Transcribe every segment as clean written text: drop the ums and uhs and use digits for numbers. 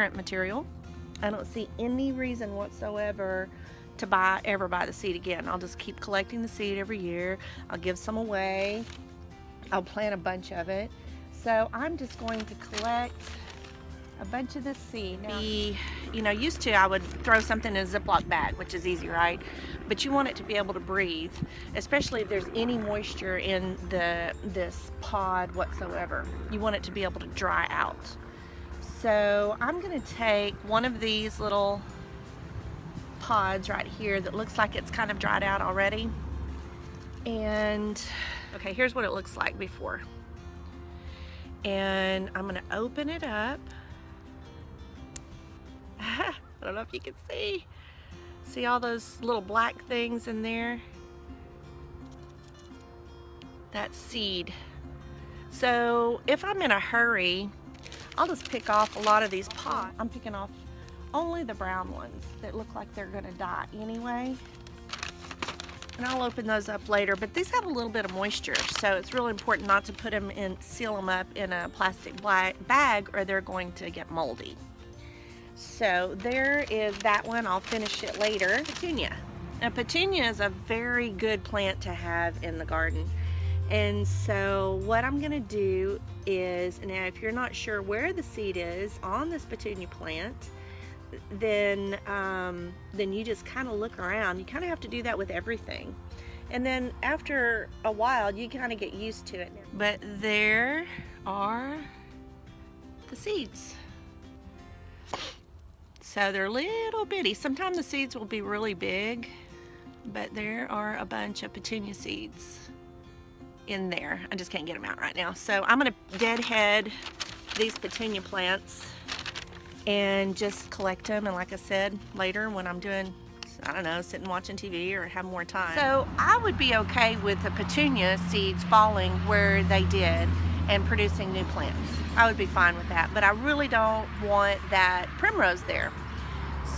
parent material. I don't see any reason whatsoever to ever buy the seed again. I'll just keep collecting the seed every year. I'll give some away. I'll plant a bunch of it. So I'm just going to collect a bunch of this seed. Now, used to I would throw something in a Ziploc bag, which is easy, right? But you want it to be able to breathe, especially if there's any moisture in this pod whatsoever. You want it to be able to dry out. So I'm going to take one of these little pods right here that looks like it's kind of dried out already. And okay, here's what it looks like before. And I'm going to open it up. I don't know if you can see. See all those little black things in there? That's seed. So if I'm in a hurry, I'll just pick off a lot of these pods. I'm picking off only the brown ones that look like they're gonna die anyway. And I'll open those up later, but these have a little bit of moisture, so it's really important not to put them in, seal them up in a plastic bag, or they're going to get moldy. So there is that one. I'll finish it later. Petunia. Now Petunia is a very good plant to have in the garden. And so what I'm gonna do is, now if you're not sure where the seed is on this Petunia plant, then you just kind of look around. You kind of have to do that with everything. And then after a while, you kind of get used to it. But there are the seeds. So they're little bitty. Sometimes the seeds will be really big, but there are a bunch of Petunia seeds in there. I just can't get them out right now. So I'm gonna deadhead these Petunia plants and just collect them. And like I said, later when I'm doing, I don't know, sitting watching TV or have more time. So I would be okay with the Petunia seeds falling where they did and producing new plants. I would be fine with that, but I really don't want that Primrose there.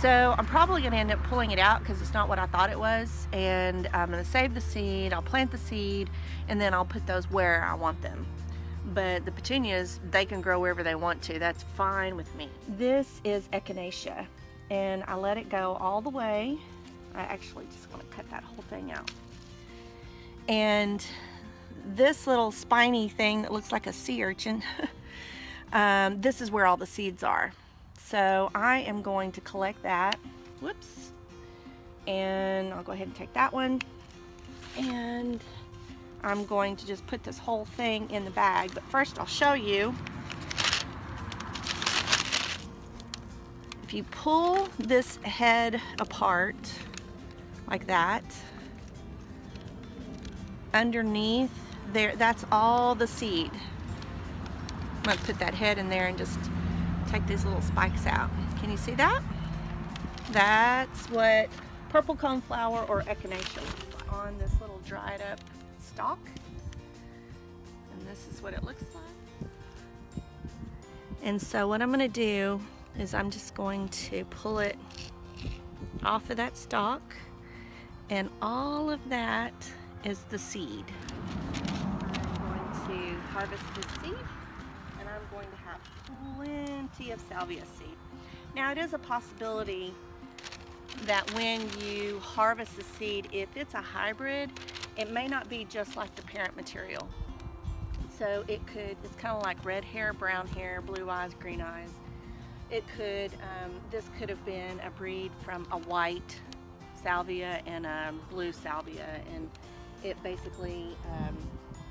So I'm probably gonna end up pulling it out because it's not what I thought it was, and I'm gonna save the seed, I'll plant the seed, and then I'll put those where I want them. But the petunias, they can grow wherever they want to. That's fine with me. This is Echinacea, and I let it go all the way. I actually just want to cut that whole thing out. And this little spiny thing that looks like a sea urchin, this is where all the seeds are. So I am going to collect that. Whoops. And I'll go ahead and take that one. And I'm going to just put this whole thing in the bag. But first I'll show you. If you pull this head apart like that, underneath there, that's all the seed. I'm going to put that head in there and just take these little spikes out. Can you see that? That's what purple coneflower or echinacea looks like on this little dried up stalk. And this is what it looks like. And so what I'm going to do is I'm just going to pull it off of that stalk, and all of that is the seed. I'm going to harvest this seed, and I'm going to have plenty of salvia seed. Now it is a possibility that when you harvest the seed, if it's a hybrid, it may not be just like the parent material. So it's kind of like red hair, brown hair, blue eyes, green eyes. It could, this could have been a breed from a white salvia and a blue salvia, and it basically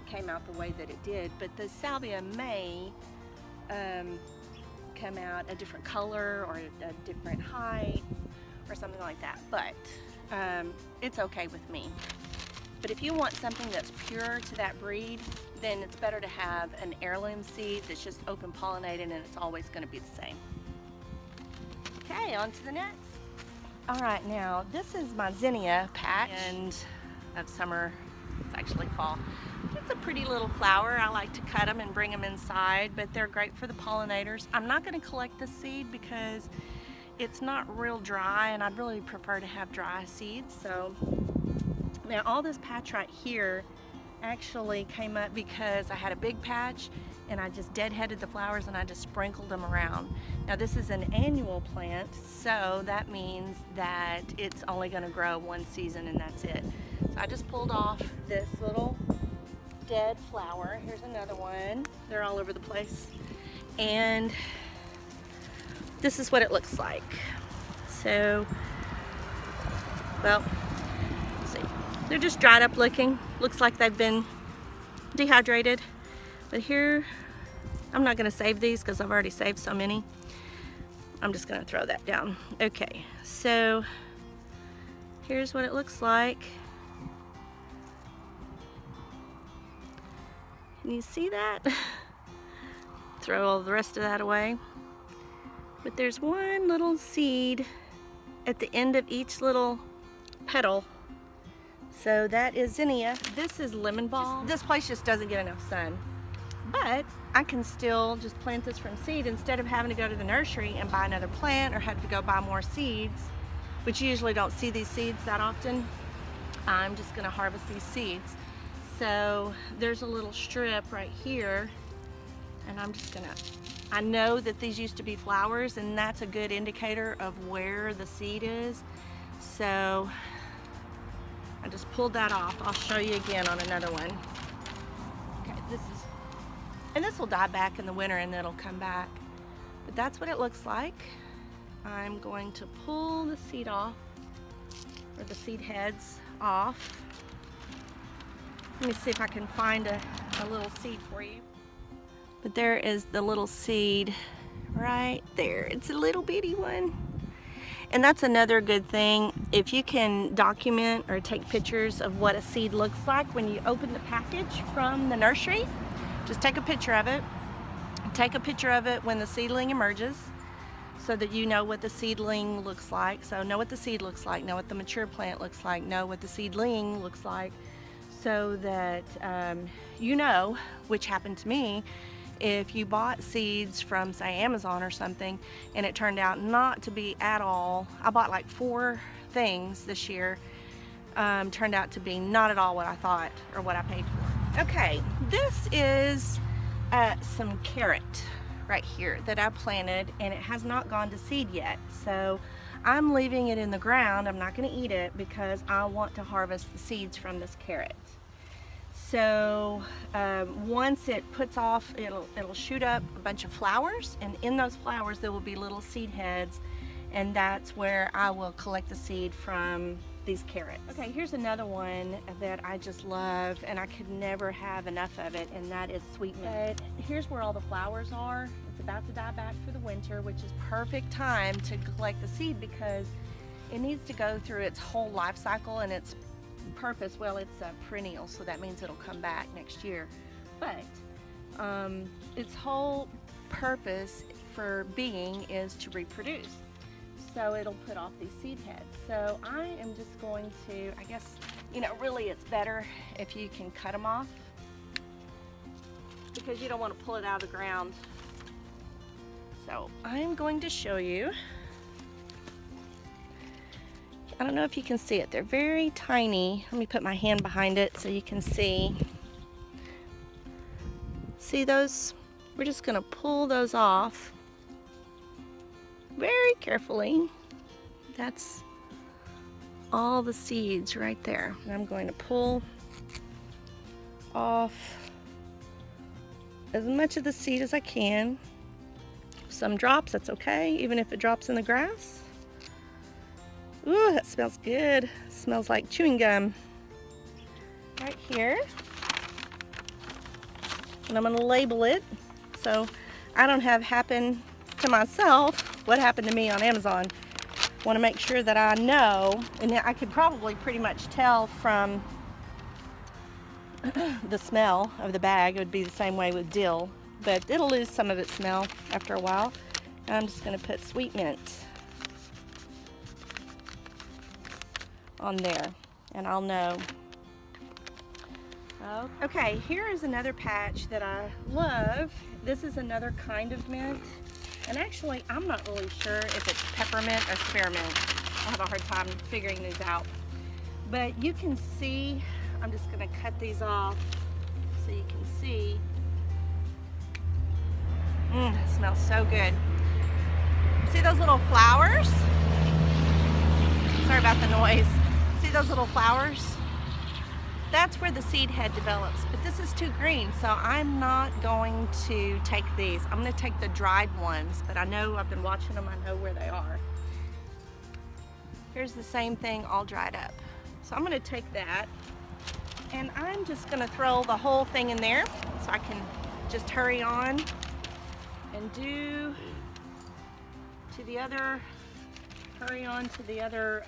came out the way that it did. But the salvia may come out a different color or a different height or something like that, but it's okay with me. But if you want something that's pure to that breed, then it's better to have an heirloom seed that's just open pollinated, and it's always going to be the same. Okay, on to the next. All right, now this is my zinnia patch, and of summer, it's actually fall. It's a pretty little flower. I like to cut them and bring them inside, but they're great for the pollinators. I'm not going to collect this seed because it's not real dry, and I'd really prefer to have dry seeds. So now all this patch right here actually came up because I had a big patch and I just deadheaded the flowers and I just sprinkled them around. Now this is an annual plant, so that means that it's only going to grow one season and that's it. So I just pulled off this little dead flower. Here's another one. They're all over the place. And this is what it looks like. So, well, let's see. They're just dried up looking. Looks like they've been dehydrated. But here, I'm not gonna save these because I've already saved so many. I'm just gonna throw that down. Okay, so here's what it looks like. Can you see that? Throw all the rest of that away. But there's one little seed at the end of each little petal. So that is zinnia. This is lemon ball. This place just doesn't get enough sun. But I can still just plant this from seed instead of having to go to the nursery and buy another plant or have to go buy more seeds, which you usually don't see these seeds that often. I'm just gonna harvest these seeds. So there's a little strip right here, and I'm just gonna, I know that these used to be flowers, and that's a good indicator of where the seed is. So I just pulled that off. I'll show you again on another one. Okay, this will die back in the winter and it'll come back. But that's what it looks like. I'm going to pull the seed off, or the seed heads off. Let me see if I can find a little seed for you. But there is the little seed right there. It's a little bitty one. And that's another good thing. If you can document or take pictures of what a seed looks like when you open the package from the nursery, just take a picture of it. Take a picture of it when the seedling emerges so that you know what the seedling looks like. So know what the seed looks like, know what the mature plant looks like, know what the seedling looks like, so that you know, which happened to me, if you bought seeds from, say, Amazon or something, and it turned out not to be at all, I bought like 4 things this year, turned out to be not at all what I thought or what I paid for. Okay, this is some carrot right here that I planted, and it has not gone to seed yet. So I'm leaving it in the ground. I'm not going to eat it because I want to harvest the seeds from this carrot. So once it puts off, it'll shoot up a bunch of flowers, and in those flowers there will be little seed heads, and that's where I will collect the seed from these carrots. Okay, here's another one that I just love, and I could never have enough of it, and that is sweet mint. But here's where all the flowers are. It's about to die back for the winter, which is perfect time to collect the seed because it needs to go through its whole life cycle, and its purpose, well, it's a perennial, so that means it'll come back next year. But its whole purpose for being is to reproduce. So it'll put off these seed heads. So I am just going to, I guess, you know, really it's better if you can cut them off because you don't want to pull it out of the ground. So I'm going to show you. I don't know if you can see it. They're very tiny. Let me put my hand behind it so you can see. See those? We're just going to pull those off very carefully. That's all the seeds right there. And I'm going to pull off as much of the seed as I can. Some drops, that's okay, even if it drops in the grass. Ooh, that smells good. It smells like chewing gum. Right here. And I'm gonna label it so I don't have happen to myself what happened to me on Amazon. Want to make sure that I know, and I could probably pretty much tell from the smell of the bag. It would be the same way with dill, but it'll lose some of its smell after a while. And I'm just going to put sweet mint on there, and I'll know. Okay, here is another patch that I love. This is another kind of mint. And actually, I'm not really sure if it's peppermint or spearmint. I have a hard time figuring these out. But you can see, I'm just gonna cut these off so you can see It smells so good. See those little flowers? Sorry about the noise. See those little flowers? That's where the seed head develops, but this is too green, so I'm not going to take these. I'm going to take the dried ones, but I know I've been watching them. I know where they are. Here's the same thing all dried up. So I'm going to take that, and I'm just going to throw the whole thing in there so I can just hurry on and do to the other, hurry on to the other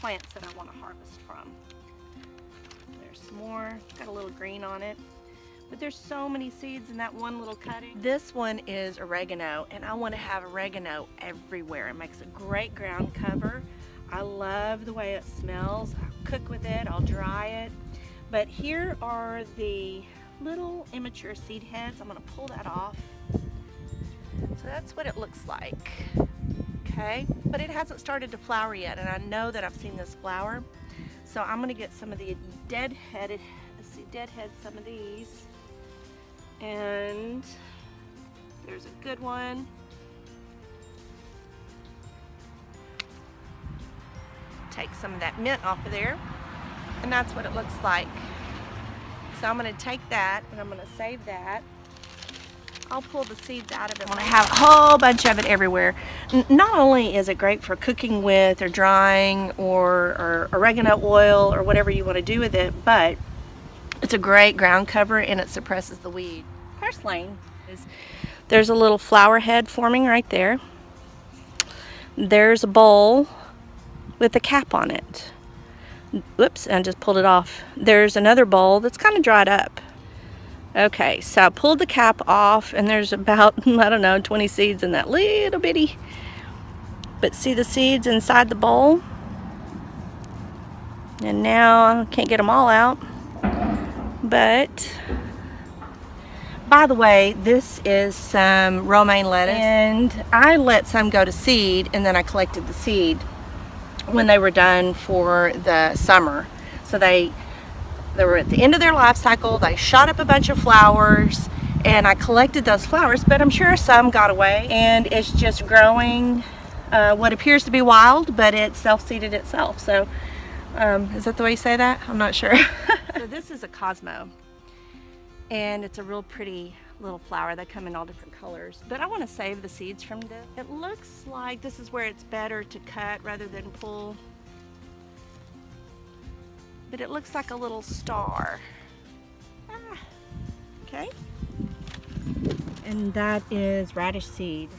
plants that I want to harvest from. There's some more, it's got a little green on it, but there's so many seeds in that one little cutting. This one is oregano, and I want to have oregano everywhere. It makes a great ground cover. I love the way it smells. I'll cook with it, I'll dry it. But here are the little immature seed heads. I'm going to pull that off. So that's what it looks like. Okay, but it hasn't started to flower yet, and I know that I've seen this flower. So I'm going to get some of the deadheaded, let's see, deadhead some of these. And there's a good one. Take some of that mint off of there, and that's what it looks like. So I'm going to take that and I'm going to save that. I'll pull the seeds out of it. I want to have a whole bunch of it everywhere. Not only is it great for cooking with or drying or oregano oil or whatever you want to do with it, but it's a great ground cover and it suppresses the weed. Purslane. There's a little flower head forming right there. There's a bowl with a cap on it. Whoops, I just pulled it off. There's another bowl that's kind of dried up. Okay, so I pulled the cap off, and there's about, I don't know, 20 seeds in that little bitty. But see the seeds inside the bowl? And now I can't get them all out. But, by the way, this is some romaine lettuce. And I let some go to seed, and then I collected the seed when they were done for the summer. So they were at the end of their life cycle. They shot up a bunch of flowers, and I collected those flowers, but I'm sure some got away, and it's just growing what appears to be wild, but it self-seeded itself. So is that the way you say that? I'm not sure. So this is a Cosmo, and it's a real pretty little flower. They come in all different colors, but I want to save the seeds from this. It looks like this is where it's better to cut rather than pull. But it looks like a little star. Okay. And that is radish seed.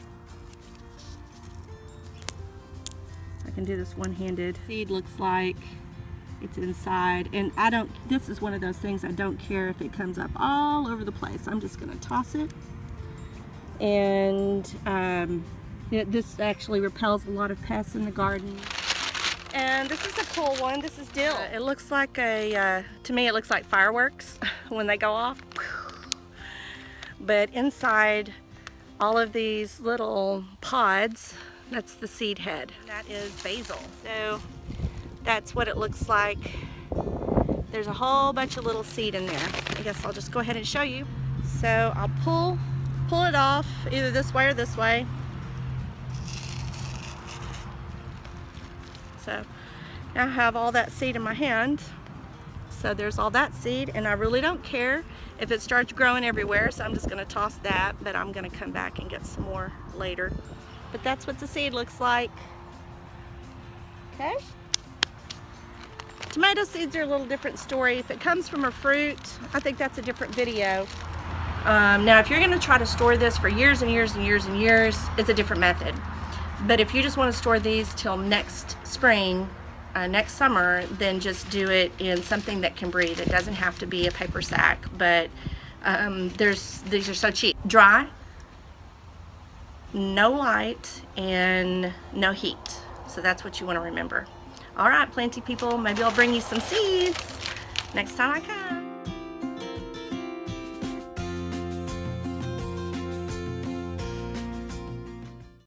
I can do this one-handed. Seed looks like it's inside, and this is one of those things I don't care if it comes up all over the place. I'm just gonna toss it. And this actually repels a lot of pests in the garden. And this is a cool one. This is dill. It looks like to me it looks like fireworks when they go off. But inside all of these little pods, that's the seed head. That is basil. So that's what it looks like. There's a whole bunch of little seed in there. I guess I'll just go ahead and show you. So I'll pull it off either this way or this way. So now I have all that seed in my hand. So there's all that seed, and I really don't care if it starts growing everywhere, so I'm just going to toss that, but I'm going to come back and get some more later. But that's what the seed looks like. Okay. Tomato seeds are a little different story. If it comes from a fruit, I think that's a different video. Now if you're going to try to store this for years and years and years and years, it's a different method. But if you just want to store these till next spring, next summer, then just do it in something that can breathe. It doesn't have to be a paper sack, but these are so cheap. Dry, no light, and no heat. So that's what you want to remember. All right, planty people, maybe I'll bring you some seeds next time I come.